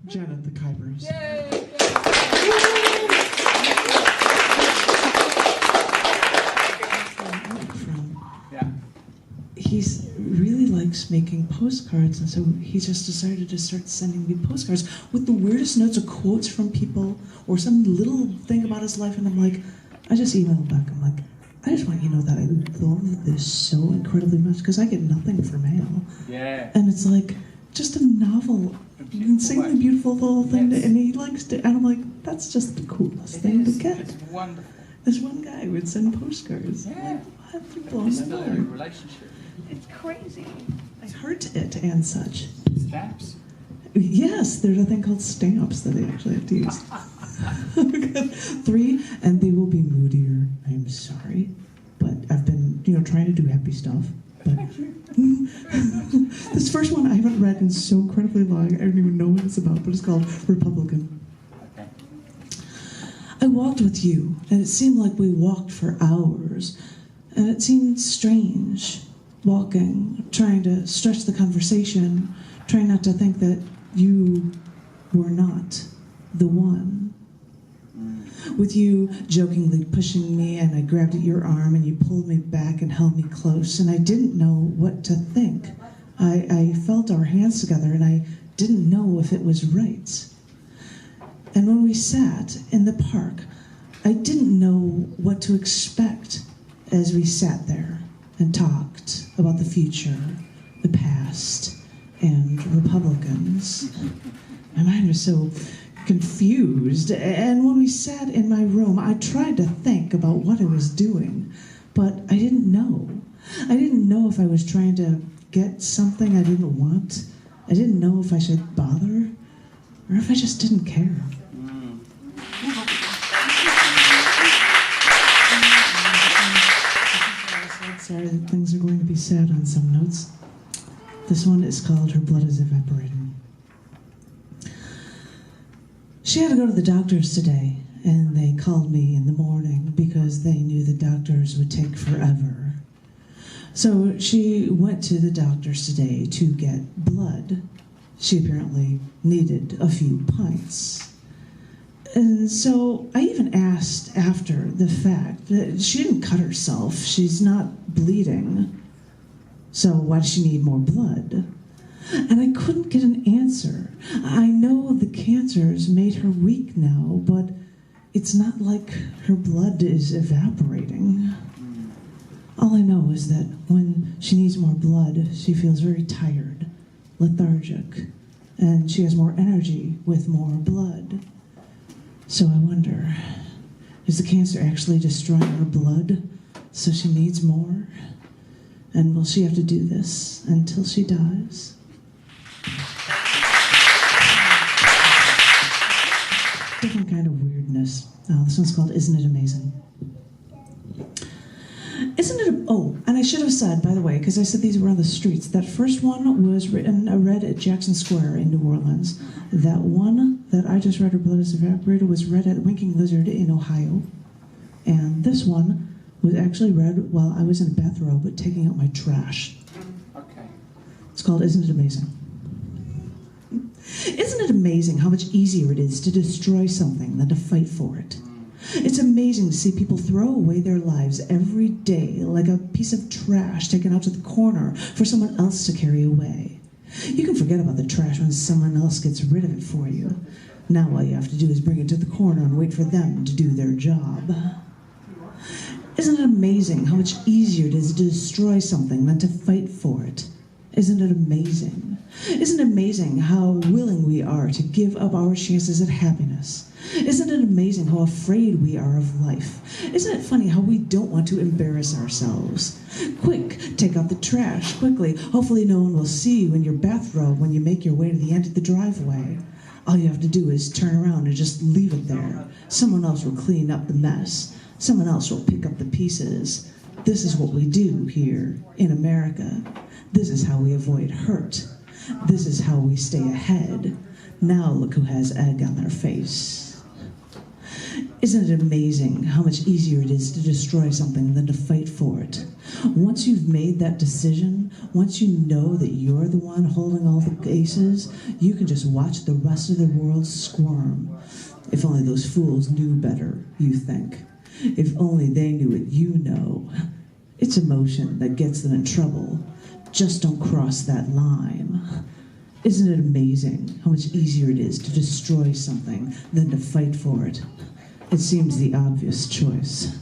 Janet the Kuypers. Yay! Yeah. He really likes making postcards, and so he just decided to start sending me postcards with the weirdest notes or quotes from people or some little thing about his life, and I'm like, I just emailed back, I'm like, I just want you to know that I love this so incredibly much, because I get nothing for mail. Yeah. And it's like, just a novel, insanely beautiful little thing, Yes. and he likes to, and I'm like, that's just the coolest thing to get. It's wonderful. This one guy would send postcards. Yeah. What? You're blowing It's my still a mind. relationship. It's crazy. I heart it and such. Stamps. Yes, there's a thing called stamps that they actually have to use. 3, and they will be moodier. I'm sorry, but I've been, trying to do happy stuff. But this first one I haven't read in so incredibly long. I don't even know what it's about, but it's called Republican. Okay. I walked with you, and it seemed like we walked for hours, and it seemed strange, walking, trying to stretch the conversation, trying not to think that you were not the one. With you jokingly pushing me, and I grabbed at your arm, and you pulled me back and held me close, and I didn't know what to think. I felt our hands together, and I didn't know if it was right. And when we sat in the park, I didn't know what to expect as we sat there and talked about the future, the past, and Republicans. My mind was so confused, and when we sat in my room, I tried to think about what I was doing, but I didn't know. I didn't know if I was trying to get something I didn't want. I didn't know if I should bother, or if I just didn't care. Sorry that things are going to be sad on some notes. This one is called Her Blood is Evaporating. She had to go to the doctor's today, and they called me in the morning because they knew the doctors would take forever. So she went to the doctor's today to get blood. She apparently needed a few pints. And so I even asked after the fact that she didn't cut herself. She's not bleeding. So why does she need more blood? And I couldn't get an answer. I know the cancer's made her weak now, but it's not like her blood is evaporating. All I know is that when she needs more blood, she feels very tired, lethargic, and she has more energy with more blood. So I wonder, is the cancer actually destroying her blood, so she needs more? And will she have to do this until she dies? Different kind of weirdness. This one's called Isn't It Amazing? Isn't it? And I should have said, by the way, because I said these were on the streets, that first one was read at Jackson Square in New Orleans. That one that I just read, Her Blood is Evaporated, was read at Winking Lizard in Ohio. And this one was actually read while I was in a bathrobe taking out my trash. Okay. It's called Isn't It Amazing? Isn't it amazing how much easier it is to destroy something than to fight for it? It's amazing to see people throw away their lives every day like a piece of trash taken out to the corner for someone else to carry away. You can forget about the trash when someone else gets rid of it for you. Now all you have to do is bring it to the corner and wait for them to do their job. Isn't it amazing how much easier it is to destroy something than to fight for it? Isn't it amazing? Isn't it amazing how willing we are to give up our chances at happiness? Isn't it amazing how afraid we are of life? Isn't it funny how we don't want to embarrass ourselves? Quick, take out the trash, quickly. Hopefully no one will see you in your bathrobe when you make your way to the end of the driveway. All you have to do is turn around and just leave it there. Someone else will clean up the mess. Someone else will pick up the pieces. This is what we do here in America. This is how we avoid hurt. This is how we stay ahead. Now look who has egg on their face. Isn't it amazing how much easier it is to destroy something than to fight for it? Once you've made that decision, once you know that you're the one holding all the aces, you can just watch the rest of the world squirm. If only those fools knew better, you think. If only they knew what you know. It's emotion that gets them in trouble. Just don't cross that line. Isn't it amazing how much easier it is to destroy something than to fight for it? It seems the obvious choice.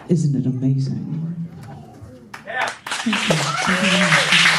Isn't it amazing? Yeah. Thank you. Thank you very much.